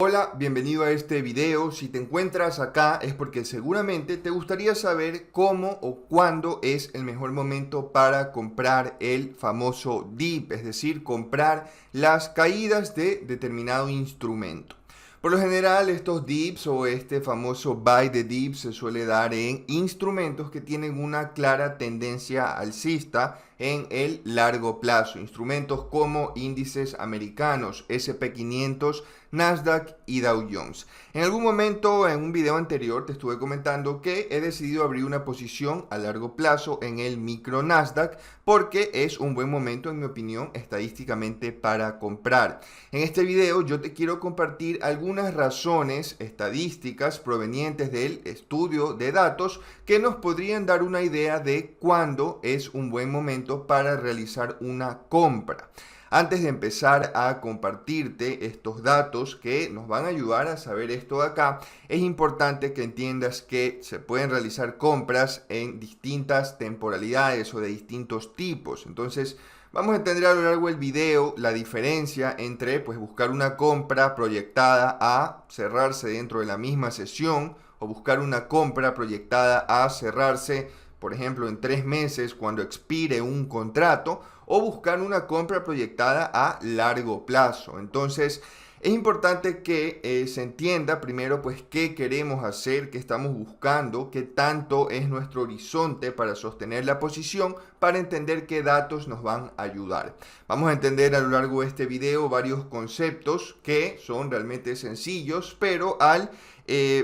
Hola, bienvenido a este video. Si te encuentras acá es porque seguramente te gustaría saber cómo o cuándo es el mejor momento para comprar el famoso dip, es decir, comprar las caídas de determinado instrumento. Por lo general, estos dips o este famoso buy the dip se suele dar en instrumentos que tienen una clara tendencia alcista en el largo plazo. Instrumentos como índices americanos, SP 500, Nasdaq y Dow Jones. En algún momento, en un video anterior, te estuve comentando que he decidido abrir una posición a largo plazo en el micro Nasdaq porque es un buen momento, en mi opinión, estadísticamente para comprar. En este video yo te quiero compartir algunas razones estadísticas provenientes del estudio de datos que nos podrían dar una idea de cuándo es un buen momento para realizar una compra. Antes de empezar a compartirte estos datos que nos van a ayudar a saber esto de acá, es importante que entiendas que se pueden realizar compras en distintas temporalidades o de distintos tipos. Entonces, vamos a entender a lo largo del video la diferencia entre buscar una compra proyectada a cerrarse dentro de la misma sesión o buscar una compra proyectada a cerrarse, por ejemplo, en 3 meses cuando expire un contrato, o buscar una compra proyectada a largo plazo. Entonces, es importante que se entienda primero qué queremos hacer, qué estamos buscando, qué tanto es nuestro horizonte para sostener la posición, para entender qué datos nos van a ayudar. Vamos a entender a lo largo de este video varios conceptos que son realmente sencillos, pero al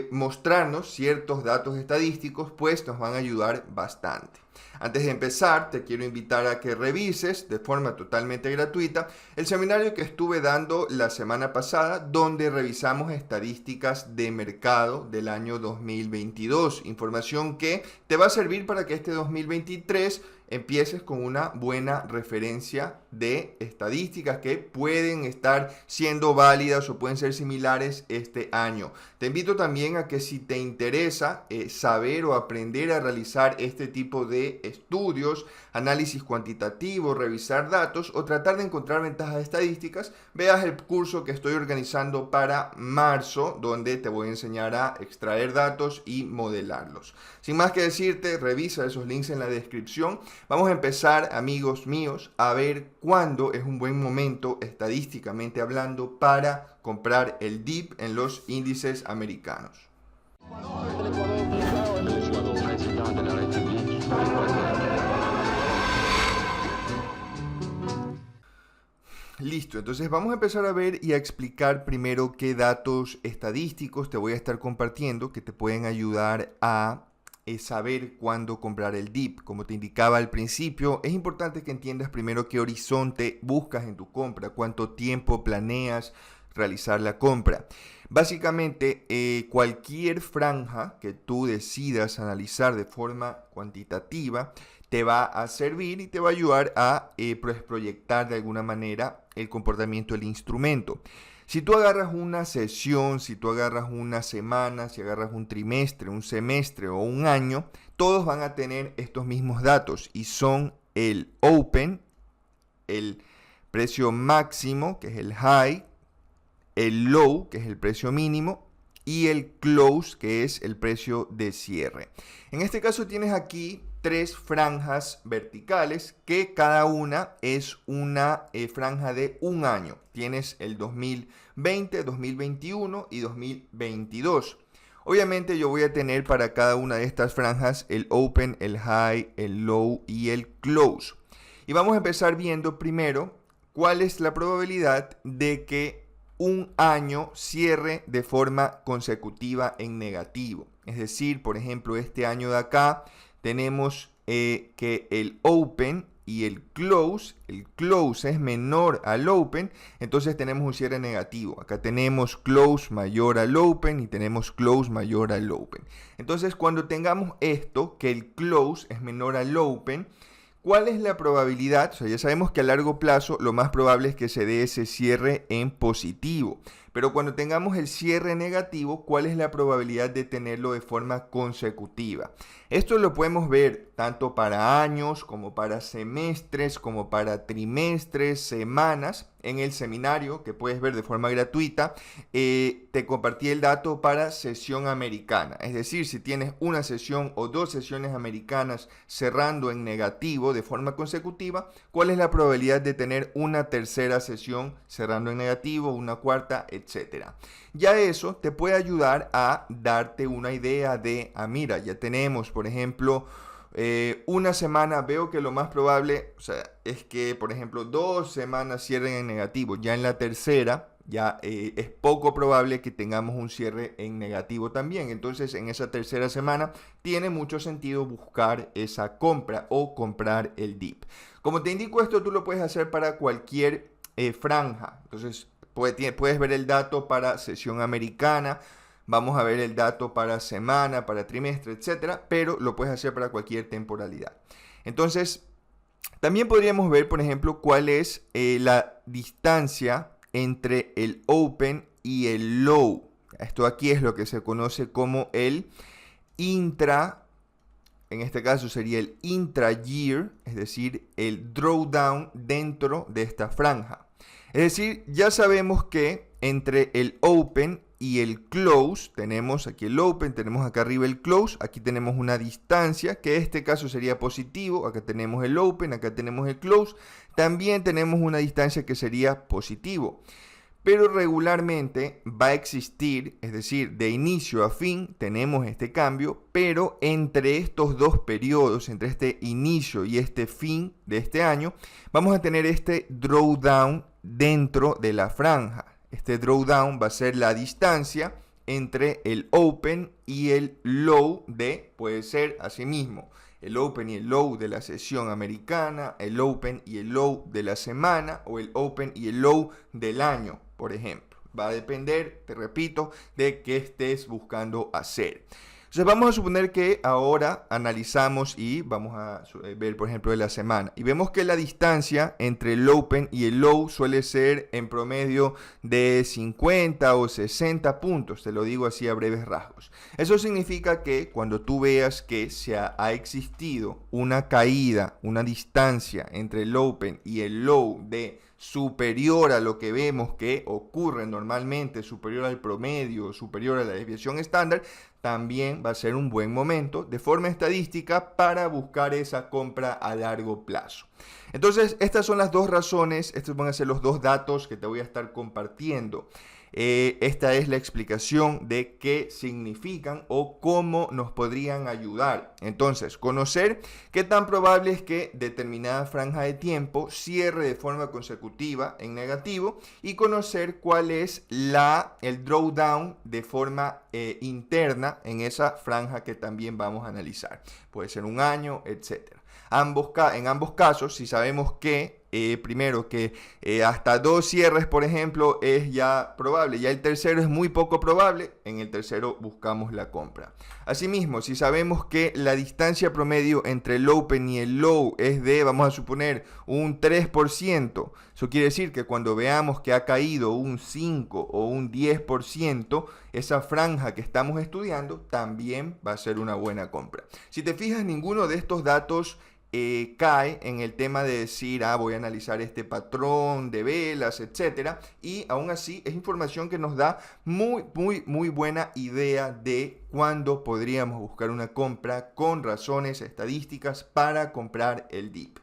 mostrarnos ciertos datos estadísticos, nos van a ayudar bastante. Antes de empezar, te quiero invitar a que revises de forma totalmente gratuita el seminario que estuve dando la semana pasada, donde revisamos estadísticas de mercado del año 2022. Información que te va a servir para que este 2023 empieces con una buena referencia de estadísticas que pueden estar siendo válidas o pueden ser similares este año. Te invito también a que si te interesa saber o aprender a realizar este tipo de estudios, análisis cuantitativo, revisar datos o tratar de encontrar ventajas estadísticas, veas el curso que estoy organizando para marzo, donde te voy a enseñar a extraer datos y modelarlos. Sin más que decirte, revisa esos links en la descripción. Vamos a empezar, amigos míos, a ver cuándo es un buen momento, estadísticamente hablando, para comprar el dip en los índices americanos. Listo, entonces vamos a empezar a ver y a explicar primero qué datos estadísticos te voy a estar compartiendo que te pueden ayudar a saber cuándo comprar el dip. Como te indicaba al principio, es importante que entiendas primero qué horizonte buscas en tu compra, cuánto tiempo planeas realizar la compra. Básicamente, cualquier franja que tú decidas analizar de forma cuantitativa te va a servir y te va a ayudar a proyectar de alguna manera el comportamiento del instrumento. Si tú agarras una sesión, si tú agarras una semana, si agarras un trimestre, un semestre o un año, todos van a tener estos mismos datos y son el open, el precio máximo, que es el high, el low, que es el precio mínimo, y el close, que es el precio de cierre. En este caso tienes aquí 3 franjas verticales que cada una es una franja de un año. Tienes el 2020, 2021 y 2022. Obviamente yo voy a tener para cada una de estas franjas el open, el high, el low y el close. Y vamos a empezar viendo primero cuál es la probabilidad de que un año cierre de forma consecutiva en negativo. Es decir, por ejemplo, este año de acá tenemos que el open y el close es menor al open, entonces tenemos un cierre negativo. Acá tenemos close mayor al open y tenemos close mayor al open. Entonces, cuando tengamos esto, que el close es menor al open, ¿cuál es la probabilidad? O sea, ya sabemos que a largo plazo lo más probable es que se dé ese cierre en positivo. Pero cuando tengamos el cierre negativo, ¿cuál es la probabilidad de tenerlo de forma consecutiva? Esto lo podemos ver tanto para años, como para semestres, como para trimestres, semanas. En el seminario que puedes ver de forma gratuita, te compartí el dato para sesión americana. Es decir, si tienes una sesión o dos sesiones americanas cerrando en negativo de forma consecutiva, ¿cuál es la probabilidad de tener una tercera sesión cerrando en negativo, una cuarta, etcétera? Ya eso te puede ayudar a darte una idea de, mira, ya tenemos, por ejemplo, una semana, veo que lo más probable, o sea, es que, por ejemplo, 2 semanas cierren en negativo. Ya en la tercera, ya es poco probable que tengamos un cierre en negativo también. Entonces, en esa tercera semana, tiene mucho sentido buscar esa compra o comprar el dip. Como te indico, esto tú lo puedes hacer para cualquier franja. Entonces, puedes ver el dato para sesión americana. Vamos a ver el dato para semana, para trimestre, etcétera, pero lo puedes hacer para cualquier temporalidad. Entonces, también podríamos ver, por ejemplo, cuál es la distancia entre el open y el low. Esto aquí es lo que se conoce como el intra, en este caso sería el intra-year, es decir, el drawdown dentro de esta franja. Es decir, ya sabemos que entre el open y el close, tenemos aquí el open, tenemos acá arriba el close, aquí tenemos una distancia, que en este caso sería positivo, acá tenemos el open, acá tenemos el close, también tenemos una distancia que sería positivo. Pero regularmente va a existir, es decir, de inicio a fin tenemos este cambio, pero entre estos dos periodos, entre este inicio y este fin de este año, vamos a tener este drawdown dentro de la franja. Este drawdown va a ser la distancia entre el open y el low de, puede ser asimismo, el open y el low de la sesión americana, el open y el low de la semana o el open y el low del año, por ejemplo. Va a depender, te repito, de qué estés buscando hacer. Entonces vamos a suponer que ahora analizamos y vamos a ver, por ejemplo, de la semana. Y vemos que la distancia entre el open y el low suele ser en promedio de 50 o 60 puntos. Te lo digo así a breves rasgos. Eso significa que cuando tú veas que ha existido una caída, una distancia entre el open y el low de superior a lo que vemos que ocurre normalmente, superior al promedio, superior a la desviación estándar, también va a ser un buen momento de forma estadística para buscar esa compra a largo plazo. Entonces, estas son las dos razones, estos van a ser los dos datos que te voy a estar compartiendo. Esta es la explicación de qué significan o cómo nos podrían ayudar. Entonces, conocer qué tan probable es que determinada franja de tiempo cierre de forma consecutiva en negativo y conocer cuál es el drawdown de forma interna en esa franja que también vamos a analizar. Puede ser un año, etcétera. En ambos casos, si sabemos que primero que hasta 2 cierres, por ejemplo, es ya probable, ya el tercero es muy poco probable, en el tercero buscamos la compra. Asimismo, si sabemos que la distancia promedio entre el open y el low es de, vamos a suponer, un 3%, eso quiere decir que cuando veamos que ha caído un 5 o un 10%, esa franja que estamos estudiando también va a ser una buena compra. Si te fijas, ninguno de estos datos cae en el tema de decir, voy a analizar este patrón de velas, etcétera, y aún así es información que nos da muy buena idea de cuándo podríamos buscar una compra con razones estadísticas para comprar el dip.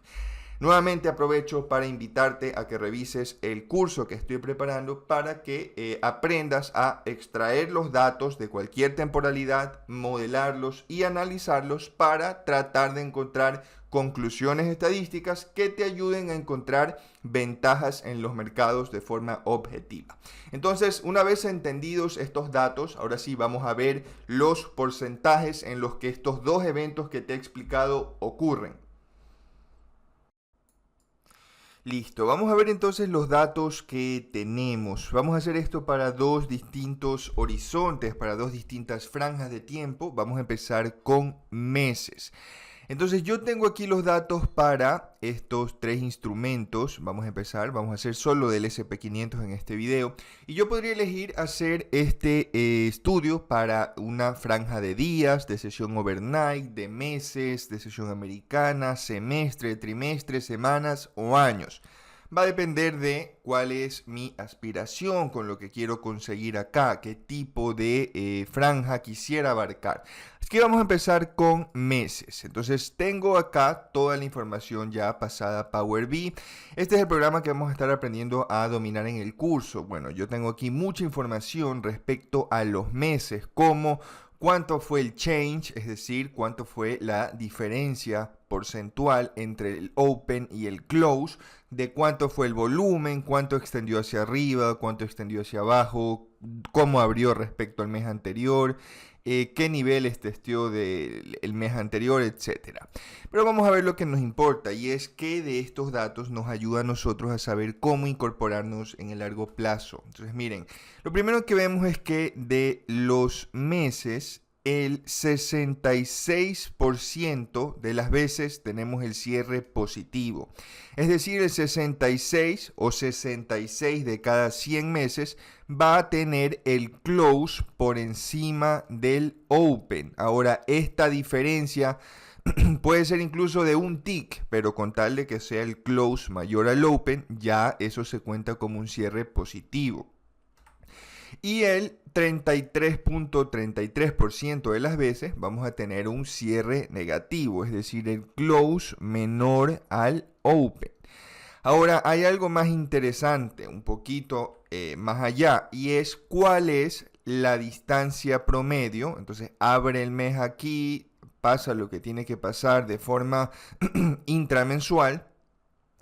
Nuevamente aprovecho para invitarte a que revises el curso que estoy preparando para que aprendas a extraer los datos de cualquier temporalidad, modelarlos y analizarlos para tratar de encontrar conclusiones estadísticas que te ayuden a encontrar ventajas en los mercados de forma objetiva. Entonces, una vez entendidos estos datos, ahora sí vamos a ver los porcentajes en los que estos dos eventos que te he explicado ocurren. Listo, vamos a ver entonces los datos que tenemos. Vamos a hacer esto para dos distintos horizontes, para dos distintas franjas de tiempo. Vamos a empezar con meses. Entonces yo tengo aquí los datos para estos tres instrumentos. Vamos a empezar, vamos a hacer solo del SP500 en este video. Y yo podría elegir hacer este estudio para una franja de días, de sesión overnight, de meses, de sesión americana, semestre, trimestre, semanas o años. Va a depender de cuál es mi aspiración con lo que quiero conseguir acá, qué tipo de franja quisiera abarcar. Así que vamos a empezar con meses. Entonces tengo acá toda la información ya pasada a Power BI. Este es el programa que vamos a estar aprendiendo a dominar en el curso. Bueno, yo tengo aquí mucha información respecto a los meses, como cuánto fue el change, es decir, cuánto fue la diferencia porcentual entre el open y el close, de cuánto fue el volumen, cuánto extendió hacia arriba, cuánto extendió hacia abajo, cómo abrió respecto al mes anterior, qué niveles testeó del mes anterior, etcétera. Pero vamos a ver lo que nos importa, y es qué de estos datos nos ayuda a nosotros a saber cómo incorporarnos en el largo plazo. Entonces miren, lo primero que vemos es que de los meses, el 66% de las veces tenemos el cierre positivo. Es decir, el 66 o 66 de cada 100 meses va a tener el close por encima del open. Ahora, esta diferencia puede ser incluso de un tick, pero con tal de que sea el close mayor al open, ya eso se cuenta como un cierre positivo. Y el 33.33% de las veces vamos a tener un cierre negativo, es decir, el close menor al open. Ahora, hay algo más interesante, un poquito más allá, y es cuál es la distancia promedio. Entonces, abre el mes aquí, pasa lo que tiene que pasar de forma intramensual.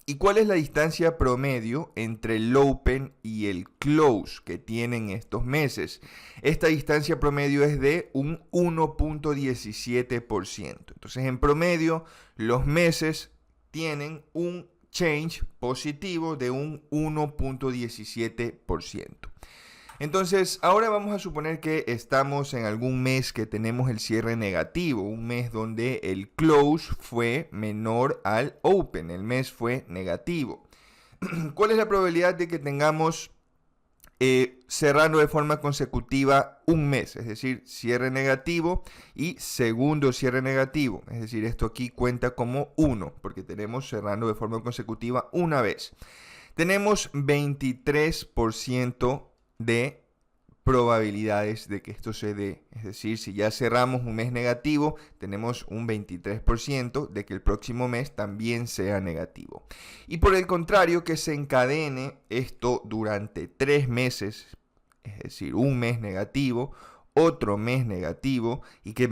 ¿Y cuál es la distancia promedio entre el open y el close que tienen estos meses? Esta distancia promedio es de un 1.17%. Entonces, en promedio, los meses tienen un change positivo de un 1.17%. Entonces, ahora vamos a suponer que estamos en algún mes que tenemos el cierre negativo, un mes donde el close fue menor al open, el mes fue negativo. ¿Cuál es la probabilidad de que tengamos cerrando de forma consecutiva un mes? Es decir, cierre negativo y segundo cierre negativo. Es decir, esto aquí cuenta como 1, porque tenemos cerrando de forma consecutiva una vez. Tenemos 23% de probabilidades de que esto se dé. Es decir, si ya cerramos un mes negativo, tenemos un 23% de que el próximo mes también sea negativo. Y por el contrario, que se encadene esto durante 3 meses, es decir, un mes negativo, otro mes negativo y que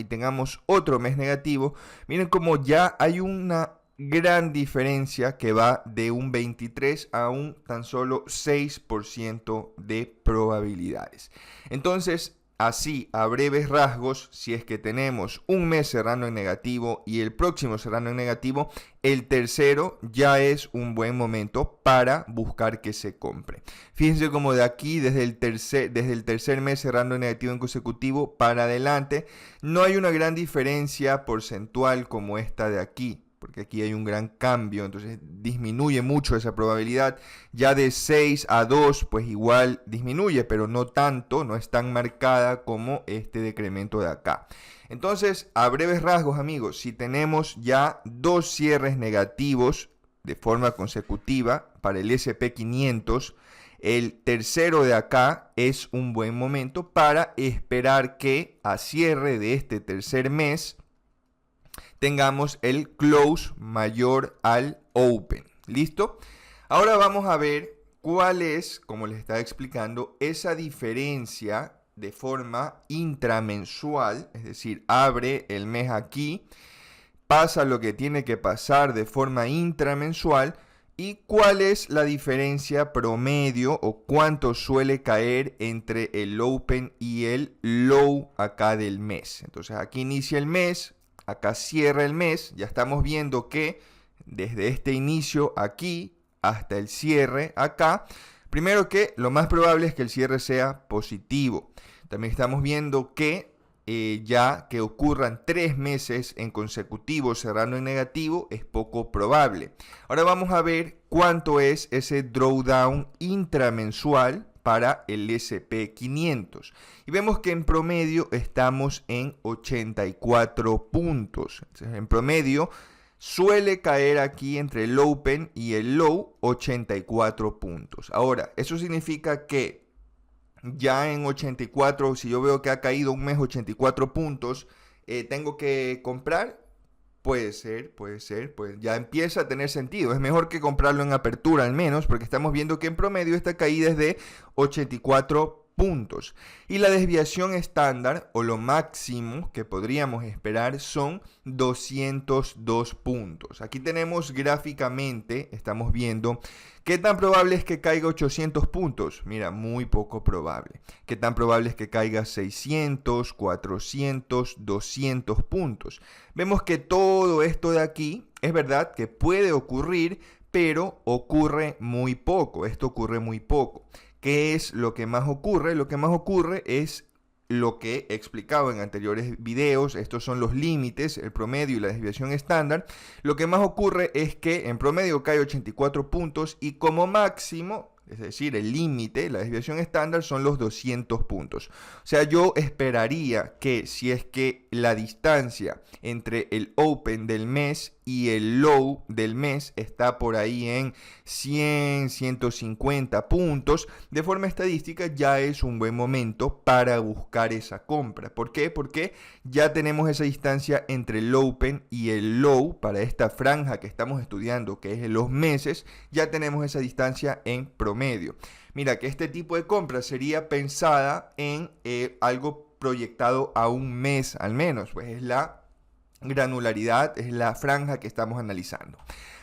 tengamos otro mes negativo. Miren cómo ya hay una gran diferencia que va de un 23 a un tan solo 6% de probabilidades. Entonces, así, a breves rasgos, si es que tenemos un mes cerrando en negativo y el próximo cerrando en negativo, el tercero ya es un buen momento para buscar que se compre. Fíjense como de aquí, desde el tercer mes cerrando en negativo en consecutivo para adelante, no hay una gran diferencia porcentual como esta de aquí, porque aquí hay un gran cambio, entonces disminuye mucho esa probabilidad. Ya de 6 a 2, pues igual disminuye, pero no tanto, no es tan marcada como este decremento de acá. Entonces, a breves rasgos, amigos, si tenemos ya 2 cierres negativos de forma consecutiva para el SP500, el tercero de acá es un buen momento para esperar que a cierre de este tercer mes tengamos el close mayor al open. ¿Listo? Ahora vamos a ver cuál es, como les estaba explicando, esa diferencia de forma intramensual. Es decir, abre el mes aquí, pasa lo que tiene que pasar de forma intramensual. ¿Y cuál es la diferencia promedio o cuánto suele caer entre el open y el low acá del mes? Entonces aquí inicia el mes, acá cierra el mes. Ya estamos viendo que desde este inicio aquí hasta el cierre acá, primero que lo más probable es que el cierre sea positivo. También estamos viendo que ya que ocurran 3 meses en consecutivo cerrando en negativo es poco probable. Ahora vamos a ver cuánto es ese drawdown intramensual para el SP500 y vemos que en promedio estamos en 84 puntos. Entonces, en promedio suele caer aquí entre el open y el low 84 puntos. Ahora, eso significa que ya en 84, si yo veo que ha caído un mes 84 puntos, tengo que comprar. Puede ser, pues ya empieza a tener sentido. Es mejor que comprarlo en apertura al menos, porque estamos viendo que en promedio esta caída es de 84 puntos. Y la desviación estándar, o lo máximo que podríamos esperar, son 202 puntos. Aquí tenemos gráficamente, estamos viendo qué tan probable es que caiga 800 puntos. Mira, muy poco probable. Qué tan probable es que caiga 600, 400, 200 puntos. Vemos que todo esto de aquí es verdad que puede ocurrir, pero ocurre muy poco. Esto ocurre muy poco. ¿Qué es lo que más ocurre? Lo que más ocurre es lo que he explicado en anteriores videos. Estos son los límites, el promedio y la desviación estándar. Lo que más ocurre es que en promedio cae 84 puntos y como máximo, es decir, el límite, la desviación estándar, son los 200 puntos. O sea, yo esperaría que si es que la distancia entre el open del mes y el low del mes está por ahí en 100, 150 puntos, de forma estadística ya es un buen momento para buscar esa compra. ¿Por qué? Porque ya tenemos esa distancia entre el open y el low para esta franja que estamos estudiando, que es en los meses, ya tenemos esa distancia en promedio. Mira que este tipo de compra sería pensada en algo proyectado a un mes al menos, pues es la granularidad, es la franja que estamos analizando.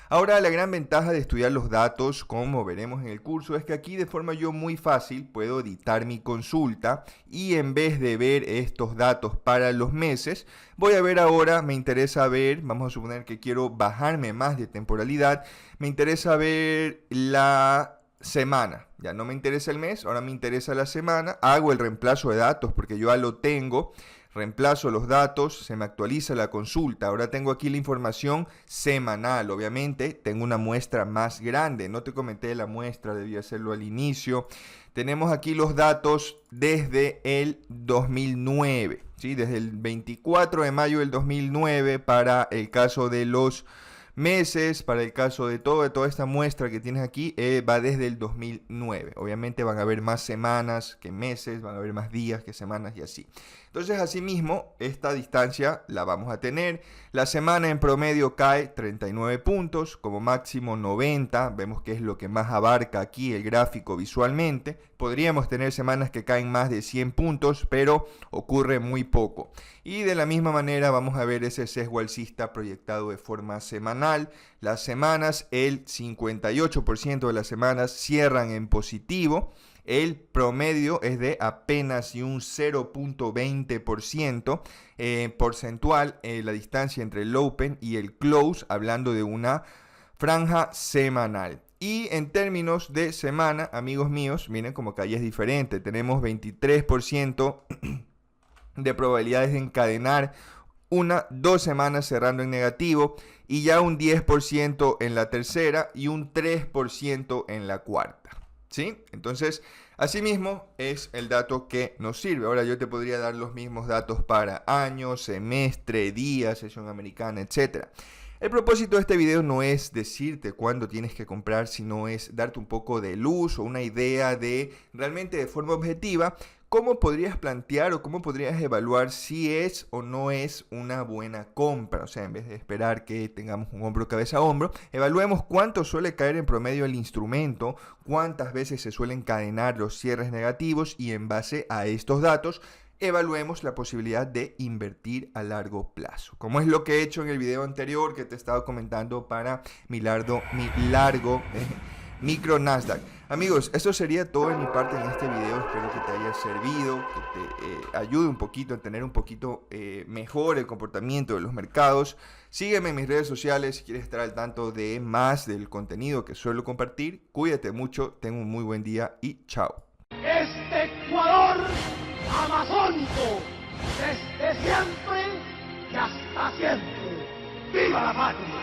Ahora, la gran ventaja de estudiar los datos, como veremos en el curso, es que aquí de forma yo muy fácil puedo editar mi consulta y en vez de ver estos datos para los meses, voy a ver ahora, me interesa ver, vamos a suponer que quiero bajarme más de temporalidad, me interesa ver la semana. Ya no me interesa el mes, ahora me interesa la semana. Hago el reemplazo de datos porque yo ya lo tengo. Reemplazo los datos, se me actualiza la consulta. Ahora tengo aquí la información semanal. Obviamente tengo una muestra más grande. No te comenté la muestra, debí hacerlo al inicio. Tenemos aquí los datos desde el 2009, ¿sí? Desde el 24 de mayo del 2009 para el caso de los meses, para el caso de toda esta muestra que tienes aquí, va desde el 2009. Obviamente van a haber más semanas que meses, van a haber más días que semanas y así. Entonces, asimismo, esta distancia la vamos a tener. La semana en promedio cae 39 puntos, como máximo 90. Vemos que es lo que más abarca aquí el gráfico visualmente. Podríamos tener semanas que caen más de 100 puntos, pero ocurre muy poco. Y de la misma manera vamos a ver ese sesgo alcista proyectado de forma semanal. Las semanas, el 58% de las semanas cierran en positivo. El promedio es de apenas y un 0.20% porcentual, la distancia entre el open y el close, hablando de una franja semanal. Y en términos de semana, amigos míos, miren como que ahí es diferente. Tenemos 23% de probabilidades de encadenar 2 semanas cerrando en negativo y ya un 10% en la tercera y un 3% en la cuarta. ¿Sí? Entonces, asimismo es el dato que nos sirve. Ahora yo te podría dar los mismos datos para año, semestre, día, sesión americana, etc. El propósito de este video no es decirte cuándo tienes que comprar, sino es darte un poco de luz o una idea de realmente de forma objetiva cómo podrías plantear o cómo podrías evaluar si es o no es una buena compra. O sea, en vez de esperar que tengamos un hombro cabeza a hombro, evaluemos cuánto suele caer en promedio el instrumento, cuántas veces se suelen encadenar los cierres negativos y en base a estos datos evaluemos la posibilidad de invertir a largo plazo. Como es lo que he hecho en el video anterior que te he estado comentando para mi largo micro Nasdaq. Amigos, esto sería todo de mi parte en este video. Espero que te haya servido, que te ayude un poquito a entender un poquito mejor el comportamiento de los mercados. Sígueme en mis redes sociales si quieres estar al tanto de más del contenido que suelo compartir. Cuídate mucho, ten un muy buen día y chao. Este Ecuador amazónico, desde Desde siempre y hasta siempre. ¡Viva la patria!